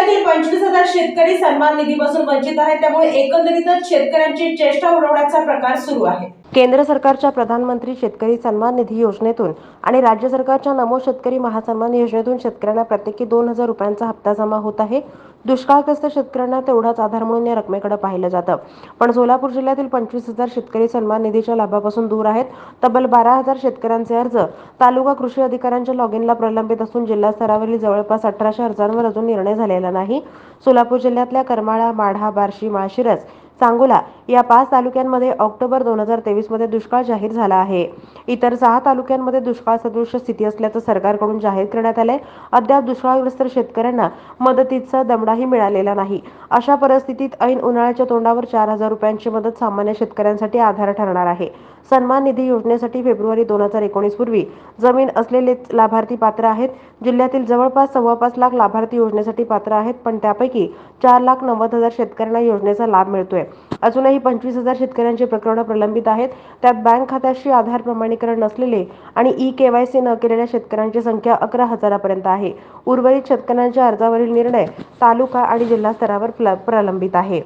जिल्ह्यातील 25,000 शेतकरी सन्मान निधीपासून वंचित आहेत। त्यामुळे एकंदरीतच शेतकऱ्यांची चेष्टा उडवण्याचा प्रकार सुरू आहे। केंद्र सरकारच्या प्रधानमंत्री शेतकरी सन्मान निधी योजनेतून आणि राज्य सरकारच्या नमो शेतकरी महासन्मान योजनेतून शेतकऱ्यांना प्रत्येकी 2,000 रुपयांचा हप्ता जमा होत आहे। दुष्काळग्रस्त शेतकऱ्यांना तेवढाच आधार म्हणून या रकमेकडे पाहिलं जातं। पण सोलापूर जिल्ह्यातील 25,000 शेतकरी सन्मान निधीच्या लाभापासून दूर आहेत। तब्बल 12,000 शेतकऱ्यांचे अर्ज तालुका कृषी अधिकाऱ्यांच्या लॉगिनला प्रलंबित असून जिल्हा स्तरावरील जवळपास 1800 अर्जांवर अजून निर्णय झालेला नाही। सोलापूर जिल्ह्यातल्या करमाळा, माढा, बार्शी, माळशिरस, सांगोला या 5 तालुक्यांमध्ये ऑक्टोबर 2023 मध्ये दुष्काळ जाहीर झाला आहे। इतर 6 तालुक्यांमध्ये दुष्काळ सदृश स्थिती असल्याचं सरकारकडून जाहीर करण्यात आलंय। अद्याप दुष्काळग्रस्त शेतकऱ्यांना मदतीचा दमडाही मिळालेला नाही। अशा परिस्थितीत ऐन उन्हाळ्याच्या तोंडावर 4,000 रुपयांची मदत सामान्य शेतकऱ्यांसाठी आधार ठरणार आहे। सन्मान निधी योजनेसाठी फेब्रुवारी 2019 पूर्वी जमीन असलेले लाभार्थी पात्र आहेत। जिल्ह्यातील जवळपास 5.25 लाख लाभार्थी योजनेसाठी पात्र आहेत, पण त्यापैकी 4,90,000 शेतकऱ्यांना योजनेचा लाभ मिळतोय। अजूनही 25,000 शेतकऱ्यांची प्रकरणं प्रलंबित आहेत। त्यात बँक खात्याशी आधार प्रमाणीकरण नसलेले आणि ई-केवायसी न केलेल्या शेतकऱ्यांची संख्या 11,000 पर्यंत आहे। उर्वरित शेतकऱ्यांच्या अर्जावरील निर्णय तालुका आणि जिल्हा स्तरावर प्रलंबित आहे।